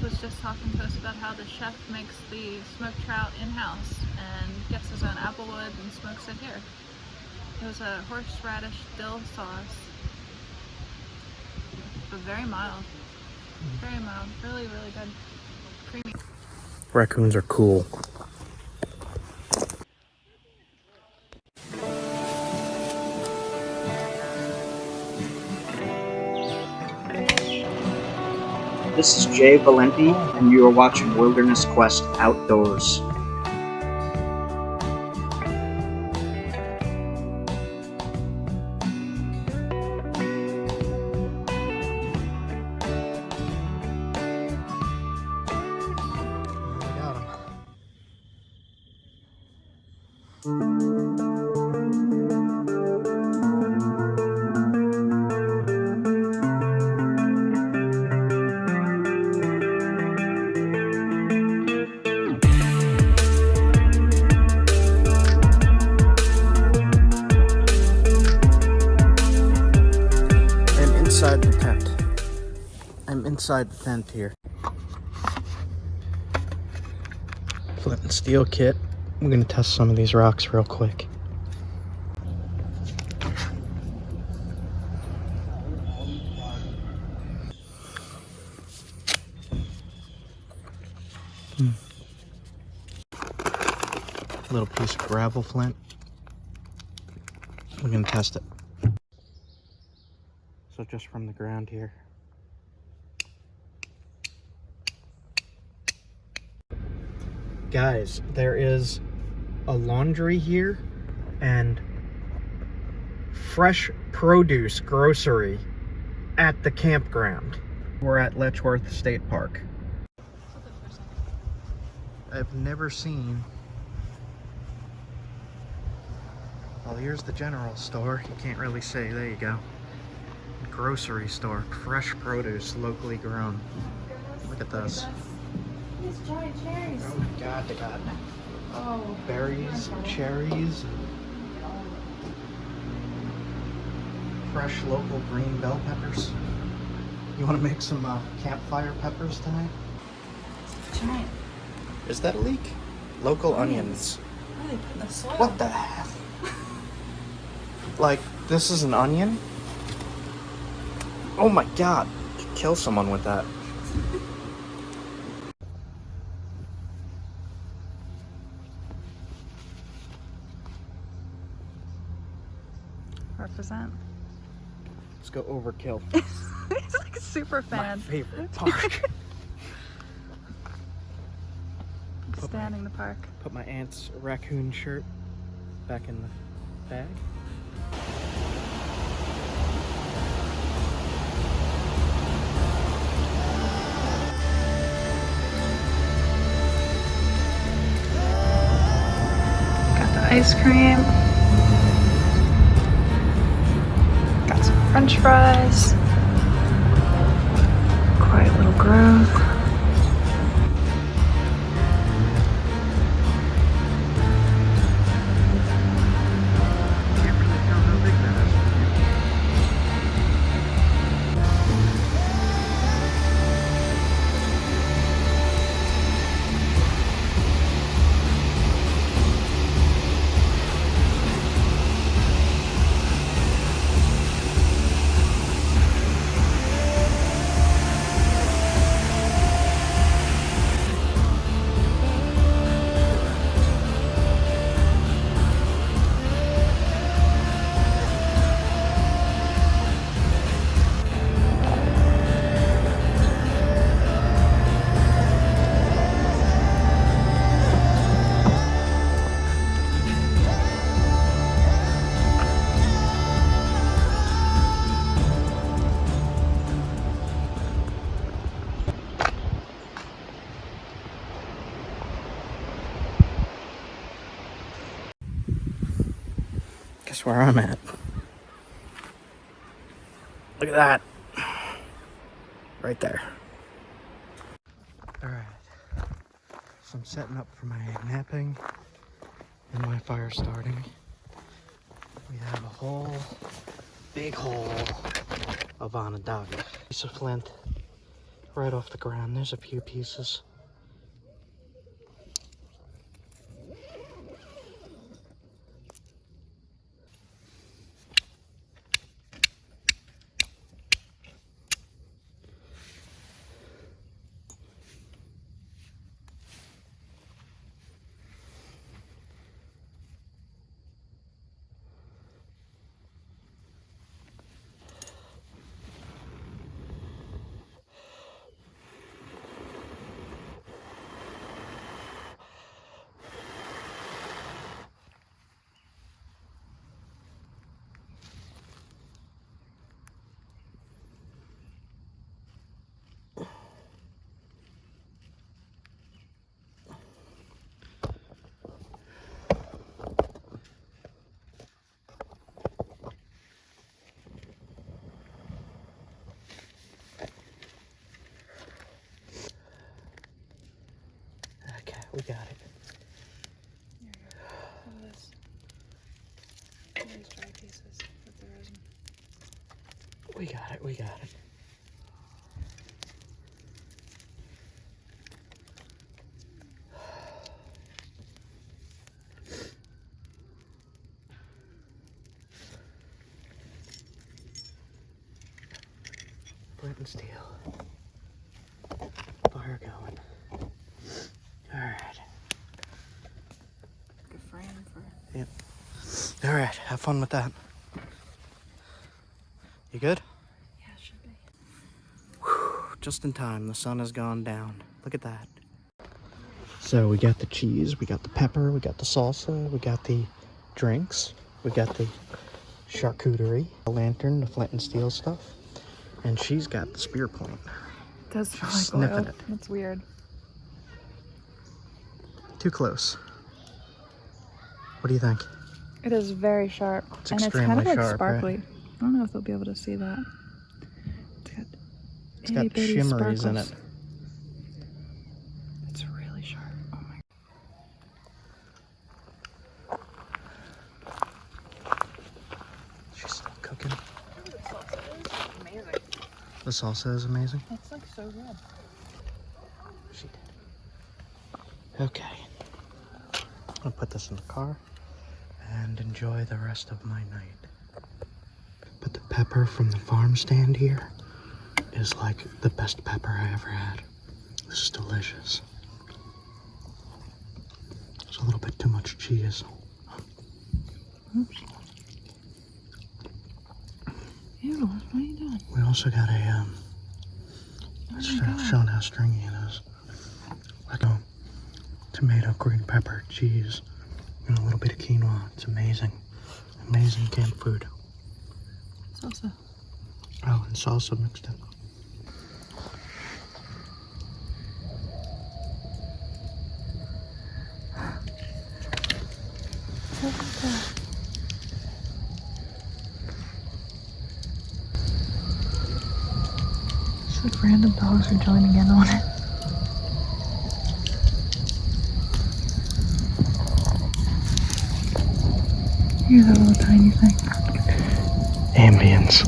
was just talking to us about how the chef makes the smoked trout in-house and gets his own applewood and smokes it here. It was a horseradish dill sauce, but very mild. Very mild. Really, really good. Creamy. Raccoons are cool. This is Jay Valenti, and you are watching Wilderness Quest Outdoors. Inside the tent. I'm inside the tent here. Flint and steel kit. I'm gonna test some of these rocks real quick. Little piece of gravel flint. We're gonna test it. So just from the ground here. Guys, there is a laundry here and fresh produce grocery at the campground. We're at Letchworth State Park. I've never seen... Well, here's the general store. You can't really see. There you go. Grocery store, fresh produce, locally grown. Look at this. These giant cherries. Oh my god, they got Oh. berries, cherries, fresh local green bell peppers. You want to make some campfire peppers tonight? Giant. Is that a leak? Local onions. What are they putting in the soil? What the hell? Like, this is an onion? Oh my god, you could kill someone with that. Represent. Let's go overkill. He's like a super My fan. favorite park. Standing the park. Put my aunt's raccoon shirt back in the bag. Ice cream. Got some French fries. Quiet little grove. Can't really tell how big that is. Guess where I'm at. Look at that. Right there. Alright. So I'm setting up for my napping and my fire starting. We have a whole big hole of Onondaga. Piece of flint, right off the ground. There's a few pieces. Okay, we got it. Here you go. Some of this. Some of these dry pieces with the resin. We got it, we got it. Flint and steel. Fire going. Alright. Good frame for. Yep. Alright, have fun with that. You good? Yeah, it should be. Whew, just in time, the sun has gone down. Look at that. So we got the cheese, we got the pepper, we got the salsa, we got the drinks, we got the charcuterie, the lantern, the flint and steel stuff, and she's got the spear point. It does smell She's like sniffing oil. it. That's weird. Too close. What do you think? It is very sharp. It's and it's extremely kind of like sharp, sparkly. right? I don't know if they'll be able to see that. It's got shimmeries in it. It's really sharp. Oh my. She's still cooking. The salsa is amazing. The salsa is amazing. It's like so good. She did. Okay. I'm gonna put this in the car and enjoy the rest of my night. But the pepper from the farm stand here is like the best pepper I ever had. This is delicious. There's a little bit too much cheese. Oops. Ew, what are you doing? We also got a, Oh it's my God. showing how stringy it is. Like a tomato, green pepper, cheese, and a little bit of quinoa. It's amazing. Amazing camp food. Salsa. Oh, and salsa mixed in. It's like random dogs are joining in on it. Hear that little tiny thing. Ambience.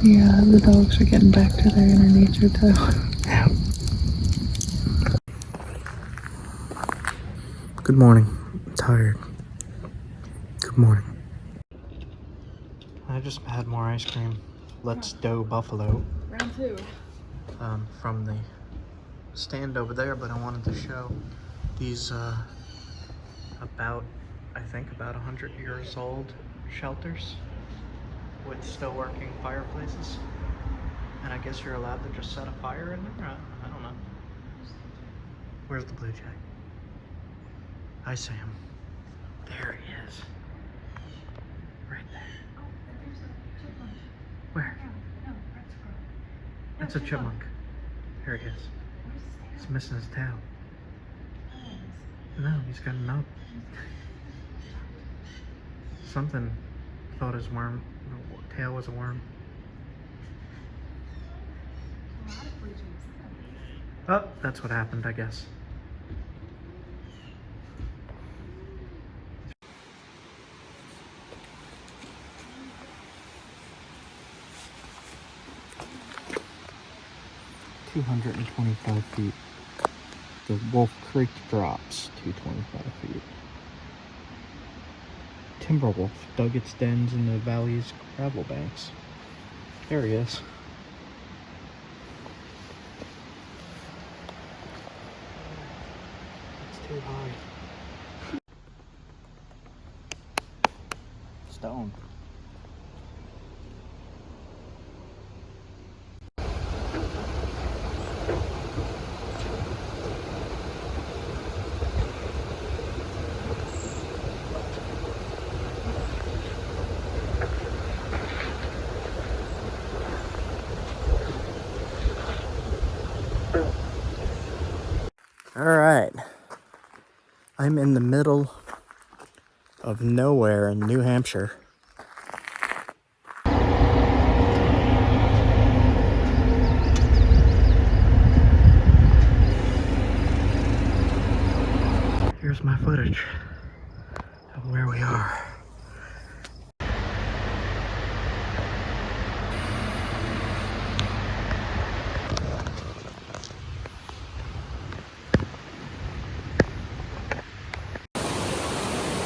Yeah, the dogs are getting back to their inner nature too. Yeah. Good morning. I'm tired. Good morning. I just had more ice cream. Let's Dough Buffalo Round two. from the stand over there, but I wanted to show these about 100 years old shelters with still working fireplaces. And I guess you're allowed to just set a fire in there? I don't know. Where's the blue jay? Hi, Sam. There he is. Right there. Oh, there's a chipmunk. Where? No, red squirrel. It's a chipmunk. Here he is. He's missing his tail. No, he's got a nub. Something thought his tail was a worm. Oh, that's what happened, I guess. 225 feet. The Wolf Creek drops 225 feet. Timberwolf dug its dens in the valley's gravel banks. There he is. It's too high. Stone. All right, I'm in the middle of nowhere in New Hampshire. Here's my footage of where we are.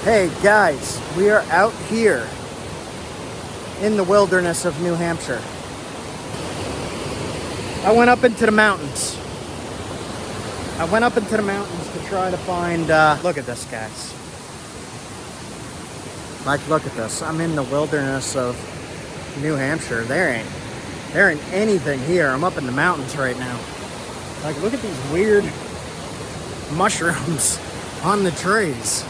Hey guys, we are out here in the wilderness of New Hampshire. I went up into the mountains. To try to find, look at this, guys. Like, look at this. I'm in the wilderness of New Hampshire. There ain't anything here. I'm up in the mountains right now. Like, look at these weird mushrooms on the trees.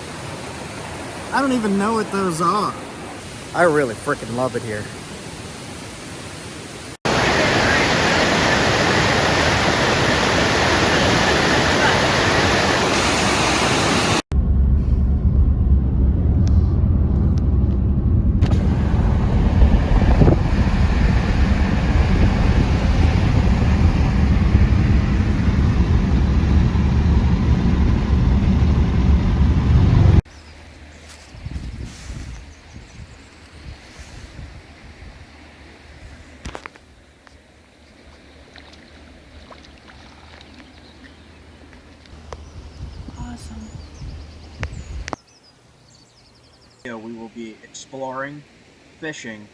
I don't even know what those are. I really freaking love it here. We will be exploring, fishing.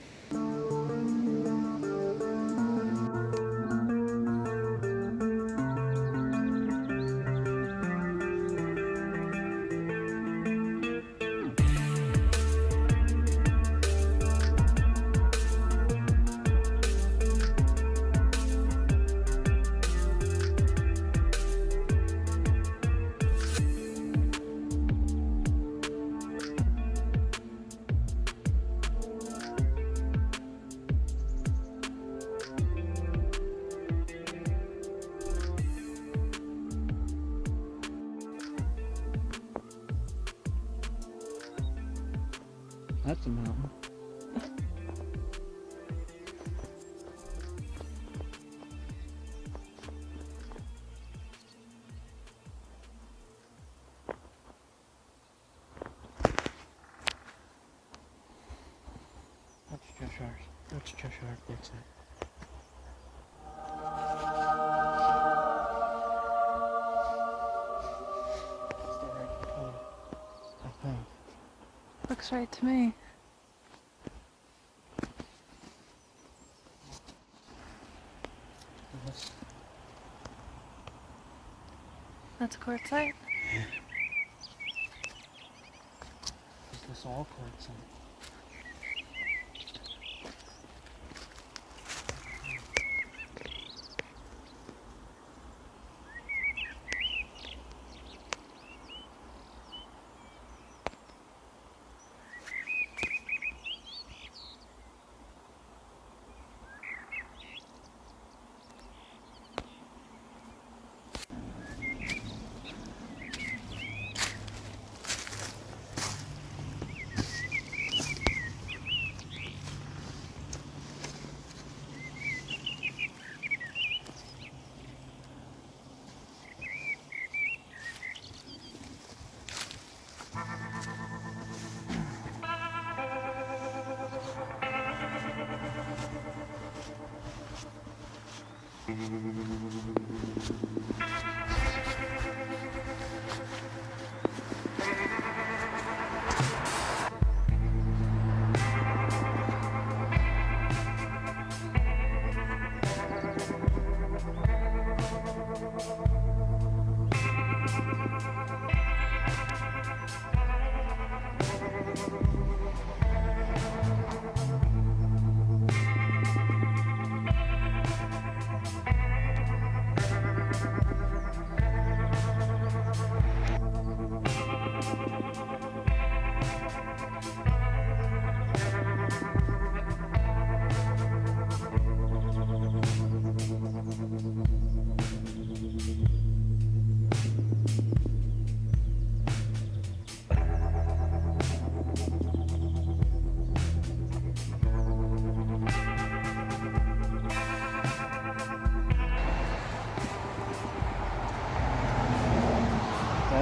That's a mountain. That's Cheshire. That's Cheshire quartzite. That's the right color, I think. Looks right to me. That's quartzite? Is this all quartzite? That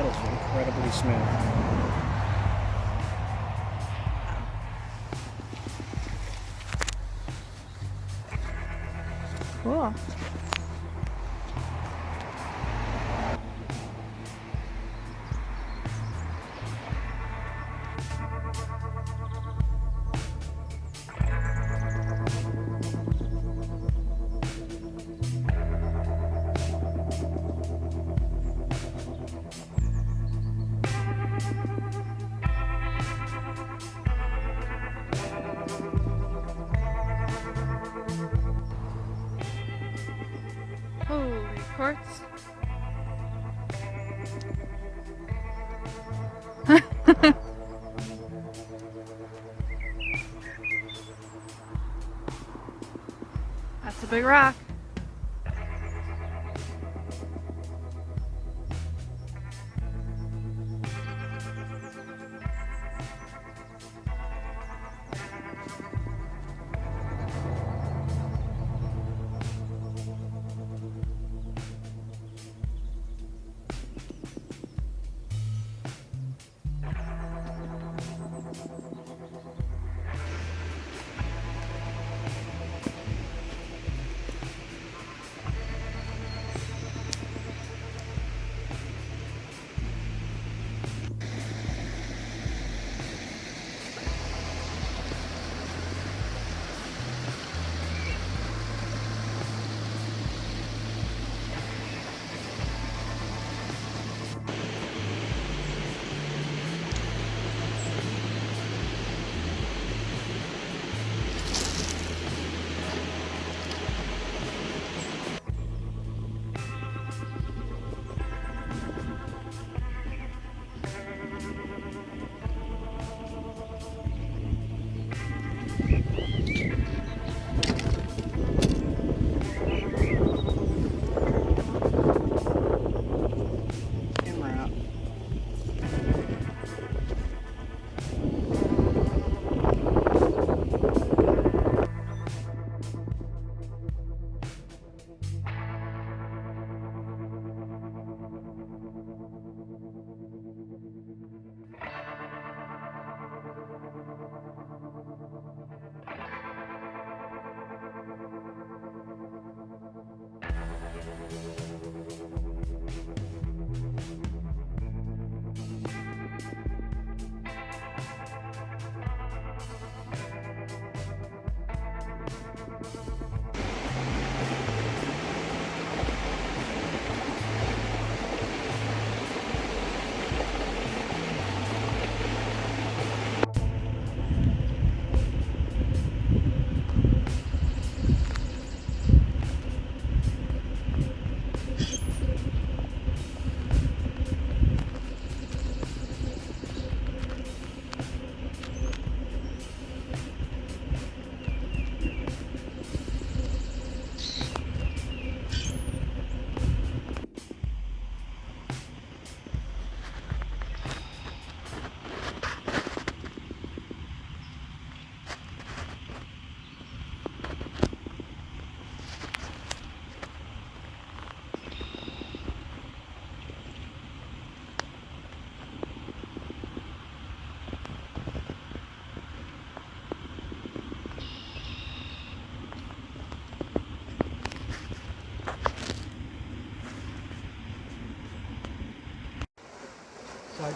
is incredibly smooth. Cool. Holy quartz. That's a big rock.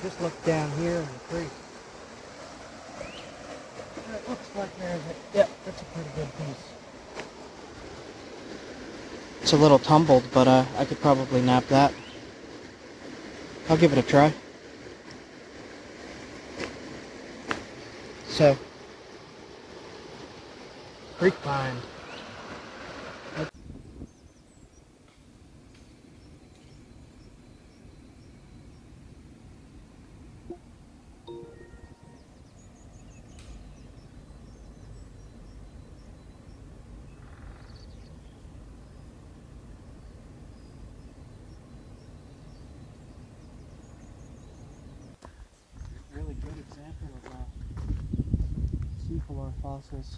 just looked down here in the creek. It looks like there's a, yeah, that's a pretty good piece. It's a little tumbled, but I could probably nap that. I'll give it a try. So, creek find. Really good example of seafloor fossils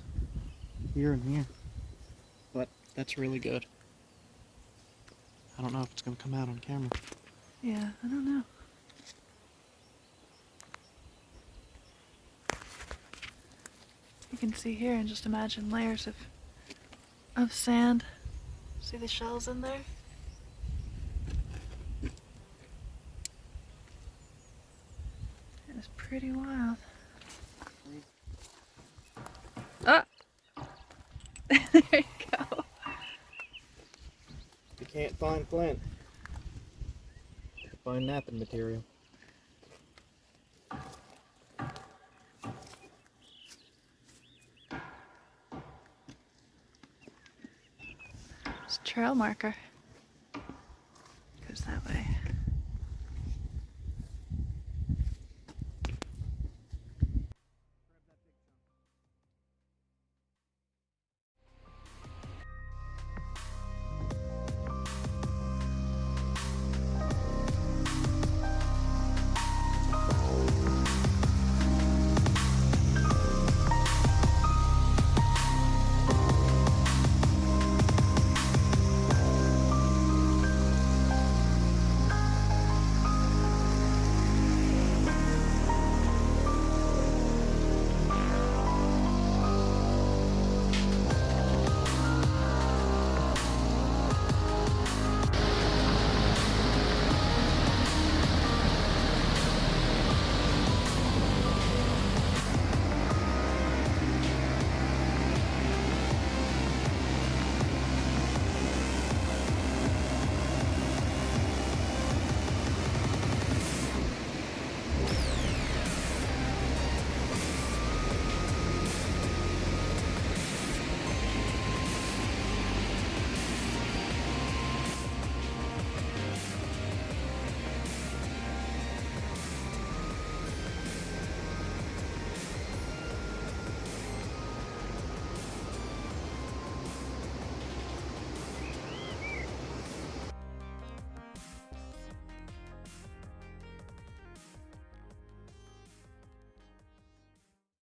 here and here. But that's really good. I don't know if it's going to come out on camera. Yeah, I don't know. You can see here and just imagine layers of sand. See the shells in there? It's pretty wild. Ah! There you go. You can't find flint. Find napping material. It's a trail marker.